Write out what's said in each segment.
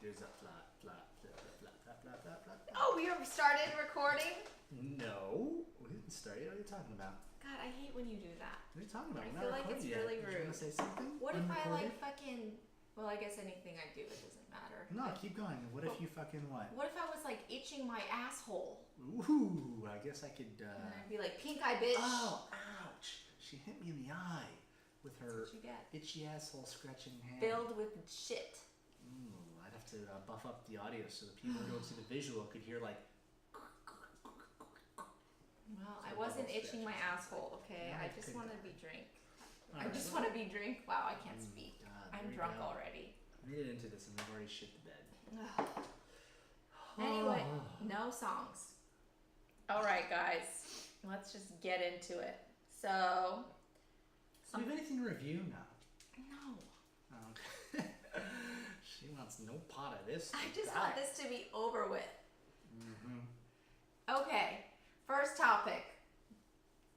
There's a flap, flap, flap, flap, flap, flap, flap, flap. Oh, we have started recording? No, we didn't start yet. What are you talking about? God, I hate when you do that. What are you talking about? I We're feel not like it's recording really yet. rude. Did you want to say something? What if I Unrecorded? like fucking... Well, I guess anything I do, it doesn't matter. No, keep going. What if you fucking what? What if I was like itching my asshole? Ooh, I guess I could. And I'd be like, pink eye bitch. Oh, ouch! She hit me in the eye with her That's what you get. itchy asshole scratching hand. Filled with shit. Ooh, I'd have to buff up the audio so the people who don't see the visual could hear like. Well, I wasn't itching my asshole, okay? No, I I just couldn't. want to be drink. I Alright. just want to be drink. Wow, I can't speak. God, there I'm we drunk go. already. We made it into this and we've already shit the bed. Anyway, no songs. All right, guys, let's just get into it. So, Do you have anything to review now? no, Oh, okay. She wants no part of this. I just want this to be over with. Mm-hmm. Okay, first topic.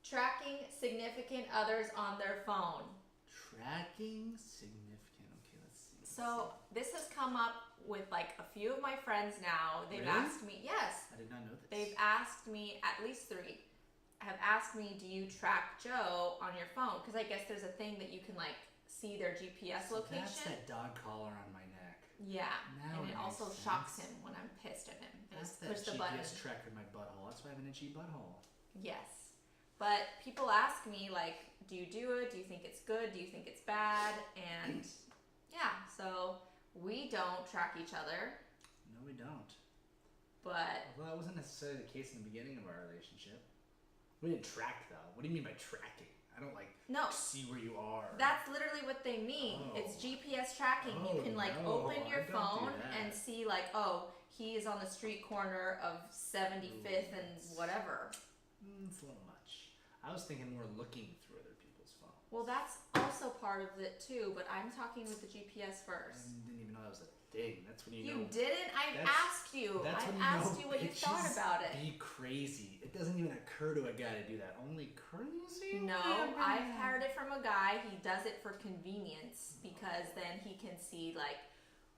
Tracking significant others on their phone. Tracking significant. Okay, let's see. So this has come up with like a few of my friends now. They've Really? asked me, yes, I did not know this. they've asked me, at least 3, have asked me, do you track Joe on your phone? Because I guess there's a thing that you can like see their GPS location. That's that dog collar on my neck. Yeah, Now and it it also makes shocks sense. him when I'm pissed at him. I That's just that push the GPS button. tracker in my butthole. That's why I have an itchy butthole. Yes. But people ask me, like, do you do it? Do you think it's good? Do you think it's bad? And yeah, so we don't track each other, No, we don't. but Well, that wasn't necessarily the case in the beginning of our relationship. We didn't track though. What do you mean by tracking? I don't like no, see where you are. that's literally what they mean. Oh. It's GPS tracking. You Oh, can like no, open your I don't do phone that. and see like, oh, he is on the street corner of 75th and whatever. It's a little much. I was thinking more looking through other people's phones. Well, that's also part of it too, but I'm talking with the GPS I first. didn't even know that was a thing. That's when you You know. didn't? I That's- asked you. That's I when asked know you what you bitches thought about it. Be crazy. It doesn't even occur to a guy to do that. Only crazy. No, women. I've heard it from a guy. He does it for convenience because then he can see like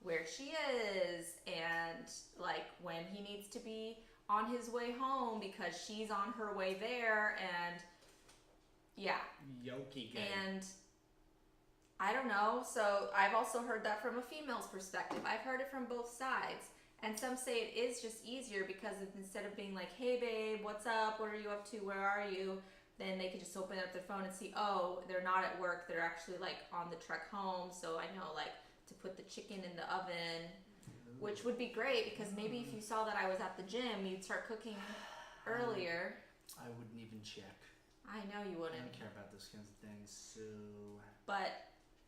where she is and like when he needs to be on his way home because she's on her way there and yeah. Yoki guy. And I don't know. So I've also heard that from a female's perspective. I've heard it from both sides. And some say it is just easier because instead of being like, hey babe, what's up? What are you up to? Where are you? Then they can just open up their phone and see, oh, they're not at work. They're actually like on the trek home. So I know like to put the chicken in the oven, which would be great because maybe if you saw that I was at the gym, you'd start cooking earlier. I wouldn't even check. I know you I wouldn't. don't care about those kinds of things. So But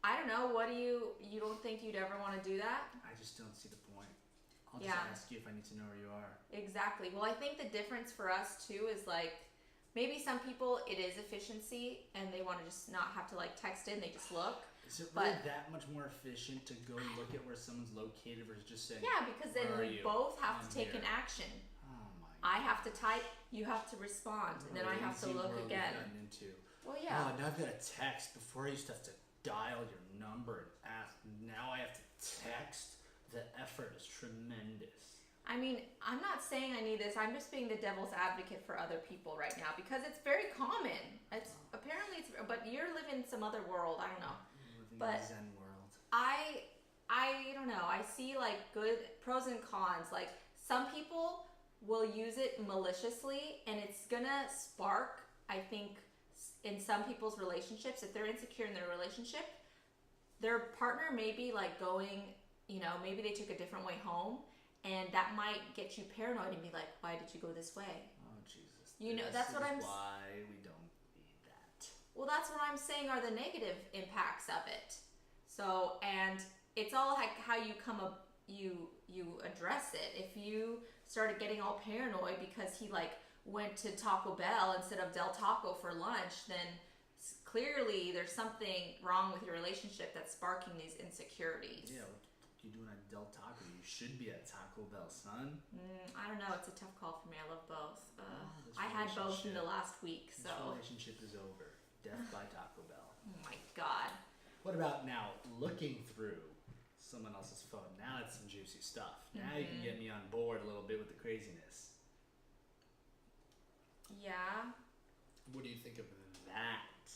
I don't know. What do you don't think you'd ever want to do that? I just don't see the point. I'll just Yeah. ask you if I need to know where you are. Exactly. Well, I think the difference for us too is like maybe some people it is efficiency and they want to just not have to like text in, they just look. Is it really But- that much more efficient to go look at where someone's located versus just saying, Yeah, because then "Where are we you? both have I'm to take here." an action. Oh my I have to type, you have to respond, and then I have to Lazy look world we've again. gotten into. Well, yeah. Oh, now I've got to text. Before I used to have to dial your number and ask. Now I have to text. The effort is tremendous. I mean, I'm not saying I need this. I'm just being the devil's advocate for other people right now because it's very common. It's apparently it's, but you're living some other world. I don't know. Living But- in the Zen world. I don't know. I see like good pros and cons. Like some people will use it maliciously and it's gonna spark, I think, in some people's relationships, if they're insecure in their relationship, their partner may be like going, you know, maybe they took a different way home and that might get you paranoid and be like, why did you go this way? Oh Jesus! You know, This that's what is I'm- Why we don't need that. Well, that's what I'm saying are the negative impacts of it. So, and it's all like how you come up, you address it. If you started getting all paranoid because he like went to Taco Bell instead of Del Taco for lunch, then clearly there's something wrong with your relationship that's sparking these insecurities. Yeah, what you doing at Del Taco? You should be at Taco Bell, son. I don't know. It's a tough call for me. I love both. this I had both in relationship- the last week, This so relationship is over. Death by Taco Bell. oh my god. What about now looking through someone else's phone. Now it's some juicy stuff. Now you can get me on board a little bit with the craziness. Yeah. What do you think of that?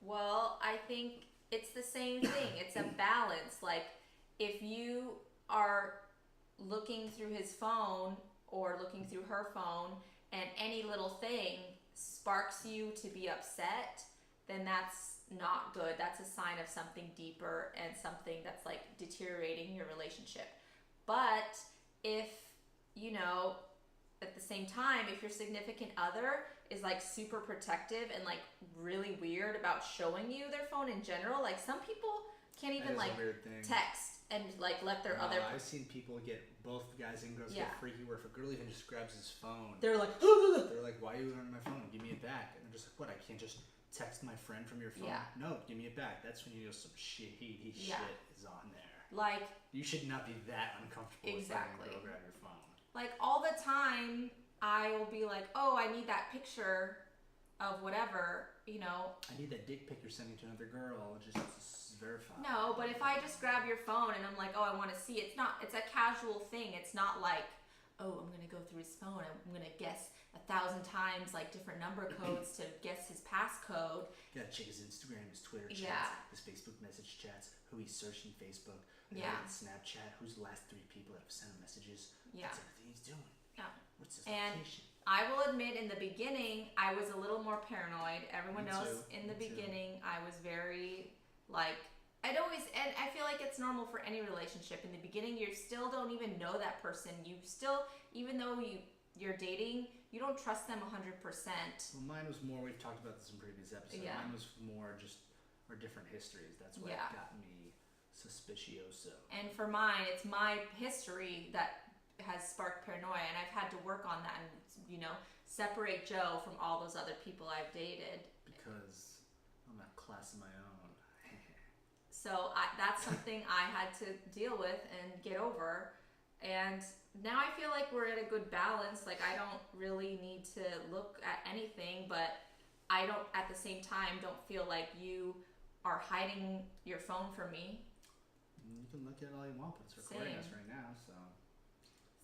Well, I think it's the same thing. It's a balance. Like, if you are looking through his phone or looking through her phone and any little thing sparks you to be upset, then that's not good. That's a sign of something deeper and something that's like deteriorating your relationship. But if, you know, at the same time, if your significant other is like super protective and like really weird about showing you their phone in general, like some people can't even like text and like let their other. I've seen people get, both guys and girls get freaky where if a girl even just grabs his phone, they're like, why are you on my phone? Give me it back. And they're just like, what? I can't just text my friend from your phone? Yeah. No, give me it back. That's when you know some shady shit is on there. Like, you should not be that uncomfortable with letting a girl grab your phone. Like, all the time, I will be like, oh, I need that picture of whatever, you know. I need that dick pic you're sending to another girl, just to verify. No, but if I just grab your phone and I'm like, oh, I want to see, it's a casual thing. It's not like, oh, I'm going to go through his phone. I'm going to guess 1,000 times, like, different number codes to guess his passcode. You gotta check his Instagram, his Twitter chats, his Facebook message chats, who he's searching Facebook, Snapchat, who's the last 3 people that have sent him messages. Yeah. That's everything he's doing. Yeah. What's his and location? I will admit, in the beginning, I was a little more paranoid. Everyone knows in the beginning, I was very, like, and I feel like it's normal for any relationship. In the beginning, you still don't even know that person. You still, even though you're dating, you don't trust them 100%. Well, mine was more, we've talked about this in previous episodes, mine was more just our different histories. That's what got me suspicioso. And for mine, it's my history that has sparked paranoia, and I've had to work on that and, you know, separate Joe from all those other people I've dated. Because I'm a class of my own. So that's something I had to deal with and get over. And now I feel like we're at a good balance. Like, I don't really need to look at anything, but I don't, at the same time, don't feel like you are hiding your phone from me. You can look at it all you want, but it's recording us right now, so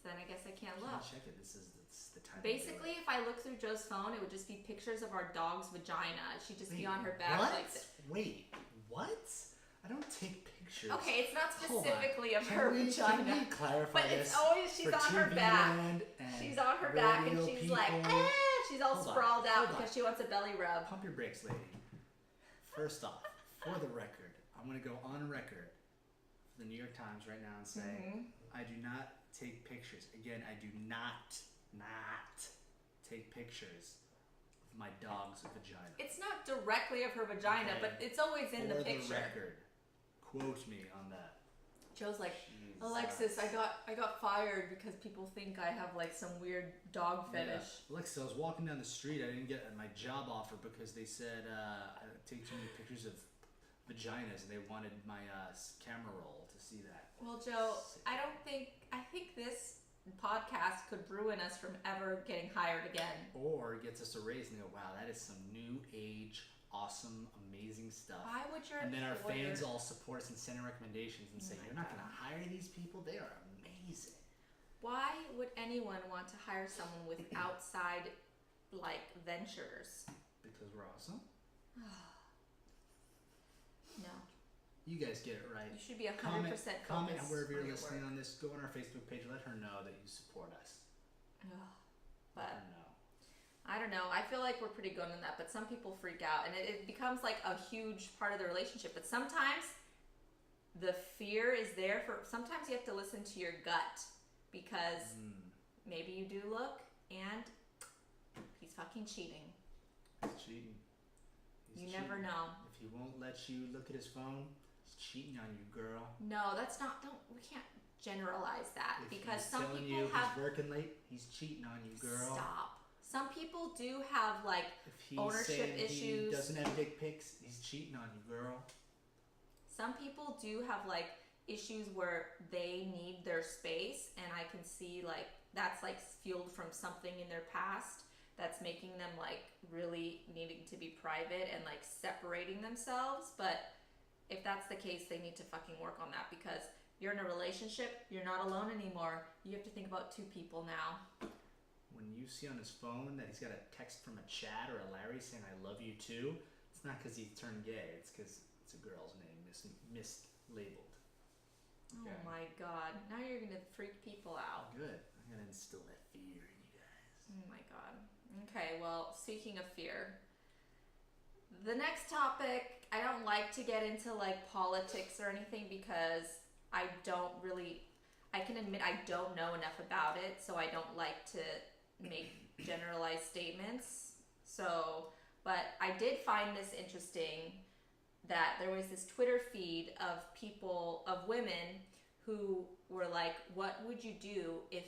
then I guess I can't look. Check it. It's the time. Basically, if I look through Joe's phone, it would just be pictures of our dog's vagina. She'd just be on her back like this. Wait, what? I don't take pictures. Okay, it's not specifically of her vagina. Can we clarify but this? it's always, she's on her back. She's on her back and she's people. like, she's all sprawled out because she wants a belly rub. Pump your brakes, lady. First off, for the record, I'm going to go on record for the New York Times right now and say, I do not take pictures. Again, I do not take pictures of my dog's vagina. It's not directly of her vagina, but it's always in the picture. For the record, quote me on that. Joe's like, Jesus. Alexis, I got fired because people think I have like some weird dog fetish. Alexis, I was walking down the street. I didn't get my job offer because they said I take too many pictures of vaginas and they wanted my camera roll to see that. Well, Joe, I think this podcast could ruin us from ever getting hired again. Or gets us a raise and they go, wow, that is some new age, awesome, amazing stuff. Why would your And then our fans all support us and send in recommendations and say, you're not going to hire these people? They are amazing. Why would anyone want to hire someone with outside, like, ventures? Because we're awesome? No. You guys get it right. You should be 100% focused. Comment wherever you're listening on this. Go on our Facebook page. Let her know that you support us. But let her know. I don't know. I feel like we're pretty good on that, but some people freak out, and it becomes like a huge part of the relationship. But sometimes the fear is there for. Sometimes you have to listen to your gut because maybe you do look and he's fucking cheating. He's cheating. You never know. If he won't let you look at his phone, he's cheating on you, girl. No, that's not. We can't generalize that because some people he's working late, he's cheating on you, girl. Stop. Some people do have like ownership issues. He doesn't have dick pics, he's cheating on you, girl. Some people do have like issues where they need their space, and I can see like that's like fueled from something in their past that's making them like really needing to be private and like separating themselves. But if that's the case, they need to fucking work on that because You're in a relationship. You're not alone anymore. You have to think about two people now. When you see on his phone that he's got a text from a Chad or a Larry saying "I love you too," it's not because he turned gay. It's because it's a girl's name mislabeled. Okay. Oh my God! Now you're gonna freak people out. Good. I'm gonna instill that fear in you guys. Oh my God. Okay. Well, speaking of fear, the next topic, I don't like to get into like politics or anything because I can admit I don't know enough about it, so I don't like to make generalized statements. So, but I did find this interesting that there was this Twitter feed of women who were like, what would you do if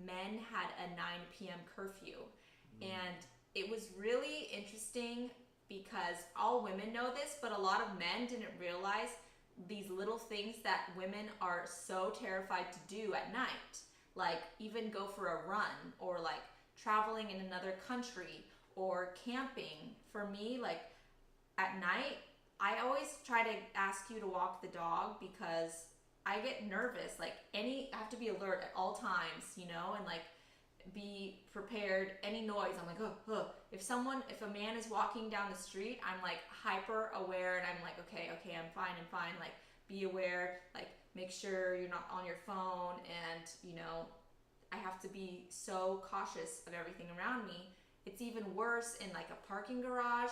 men had a 9 p.m. curfew? And it was really interesting because all women know this, but a lot of men didn't realize these little things that women are so terrified to do at night. Like even go for a run, or like traveling in another country, or camping. For me, like at night, I always try to ask you to walk the dog because I get nervous. Like I have to be alert at all times, and like be prepared. Any noise, I'm like, oh. If a man is walking down the street, I'm like hyper aware, and I'm like, okay, I'm fine. Like be aware, like make sure you're not on your phone, and I have to be so cautious of everything around me. It's even worse in like a parking garage.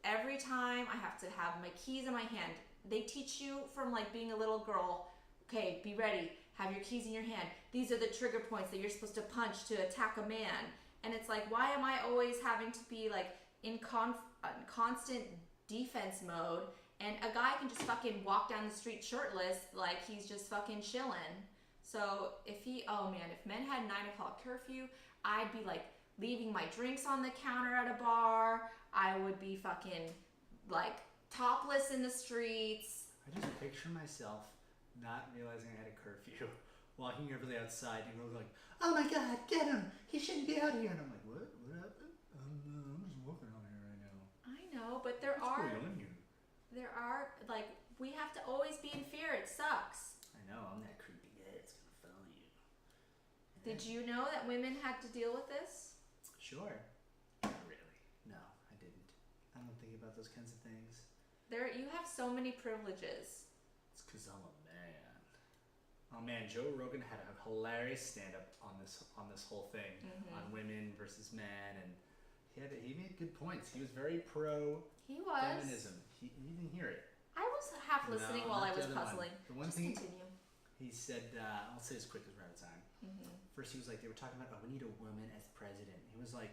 Every time I have to have my keys in my hand. They teach you from like being a little girl, okay, be ready, have your keys in your hand. These are the trigger points that you're supposed to punch to attack a man. And it's like, why am I always having to be like in constant defense mode, and a guy can just fucking walk down the street shirtless like he's just fucking chilling. So if men had 9 o'clock curfew, I'd be like leaving my drinks on the counter at a bar. I would be fucking like topless in the streets. I just picture myself not realizing I had a curfew, walking everybody outside, and we're like, "Oh my God, get him! He shouldn't be out here!" And I'm like, "What? What happened? I'm just walking out here right now." I know, but What's going on here? There are like we have to always be in fear. It sucks. I know. I'm that creepy guy that's gonna follow you. Yeah. Did you know that women had to deal with this? Sure. Not really. No, I didn't. I don't think about those kinds of things. You have so many privileges. It's because I'm a man. Oh man, Joe Rogan had a hilarious stand-up on this whole thing on women versus men, and he made good points. He was very pro feminism. You didn't hear it. I was half listening while I was puzzling. The one Just thing continue. he said, I'll say as quick as we're out of time. First, he was like, they were talking about, we need a woman as president. He was like,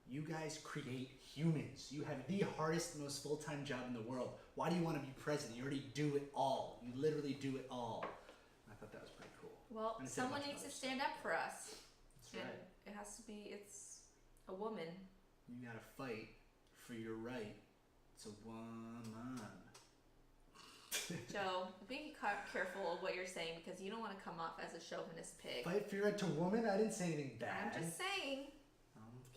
you guys create humans. You have the hardest, most full-time job in the world. Why do you want to be president? You already do it all. You literally do it all. I thought that was pretty cool. Well, someone needs to stand up for us. That's right. It has to be, it's a woman. You gotta fight for your right. It's a woman. Joe, be careful of what you're saying because you don't want to come off as a chauvinist pig. Fight for your right to woman? I didn't say anything bad. I'm just saying.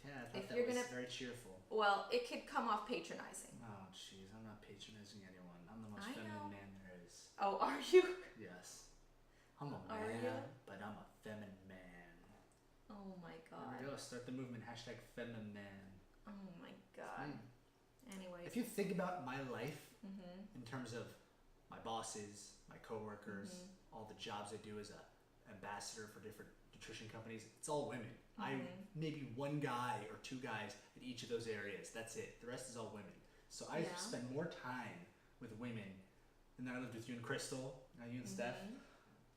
Okay, I thought that was very cheerful. Well, it could come off patronizing. Oh, jeez, I'm not patronizing anyone. I'm the most feminine man there is. Oh, are you? Yes. I'm a man, but I'm a feminine man. Oh my God. There we go, start the movement, #Femi-man. Oh my God. Anyways. If you think about my life in terms of my bosses, my coworkers, all the jobs I do as an ambassador for different nutrition companies, it's all women. I maybe one guy or two guys in each of those areas. That's it. The rest is all women. So I spend more time with women than I lived with you and Crystal, you and Steph.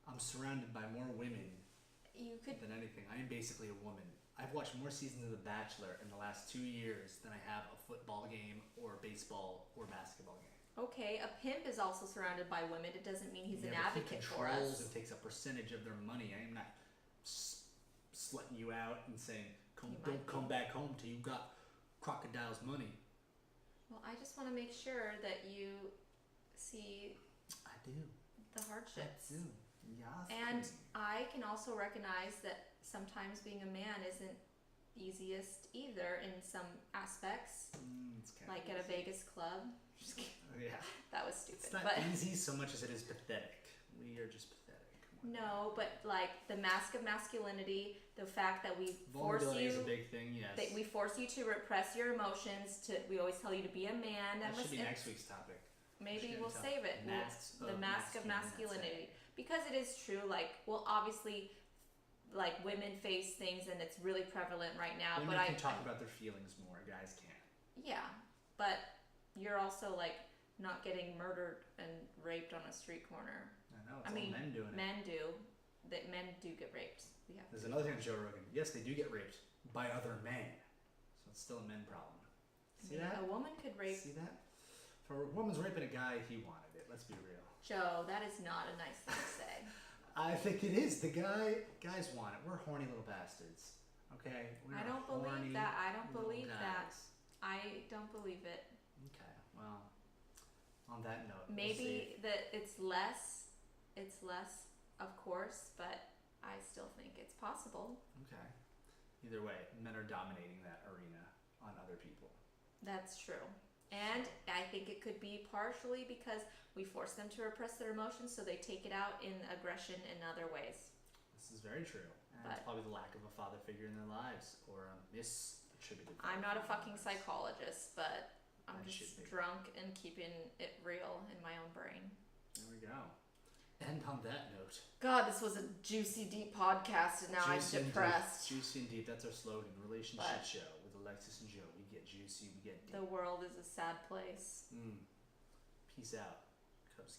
I'm surrounded by more women than anything. I am basically a woman. I've watched more seasons of The Bachelor in the last 2 years than I have a football game or a baseball or basketball game. Okay, a pimp is also surrounded by women. It doesn't mean he's an advocate for us. He controls and takes a percentage of their money. I am not slutting you out and saying, don't come back home till you got crocodile's money. Well, I just want to make sure that you see I do. The hardships. I do. Yes. And I can also recognize that sometimes being a man isn't easiest either in some aspects. Like at a Vegas club. Just kidding. Yeah. That was stupid. It's not easy so much as it is pathetic. We are just pathetic. No, but like the mask of masculinity, the fact that we force Vulnerability you, is a big thing, yes. that we force you to repress your emotions. We always tell you to be a man. That should be next week's topic. Maybe we'll save it. The mask of masculinity, because it is true. Like, well, obviously, like women face things, and it's really prevalent right now. Women but can talk about their feelings more. Guys can't. Yeah, but you're also like not getting murdered and raped on a street corner. I know. It's all men doing it. Men do. That men do get raped. There's another thing on Joe Rogan. Yes, they do get raped by other men, so it's still a men problem. See that? A woman could rape. See that? If a woman's raping a guy, he wanted it. Let's be real. Joe, that is not a nice thing to say. I think it is. Guys want it. We're horny little bastards. Okay? I don't believe that. I don't believe that. I don't believe it. Okay. Well, on that note, maybe that it's less, of course, but I still think it's possible. Okay. Either way, men are dominating that arena on other people. That's true. And I think it could be partially because we force them to repress their emotions, so they take it out in aggression in other ways. This is very true. And it's probably the lack of a father figure in their lives, or a misattributed. I'm not a fucking psychologist, but I'm just drunk and keeping it real in my own brain. There we go. And on that note, God, this was a juicy, deep podcast, and now I'm depressed. Juicy and deep. That's our slogan. RelationSHIT show with Alexis and Joe. We get juicy. We get deep. The world is a sad place. Peace out, Cub Scouts.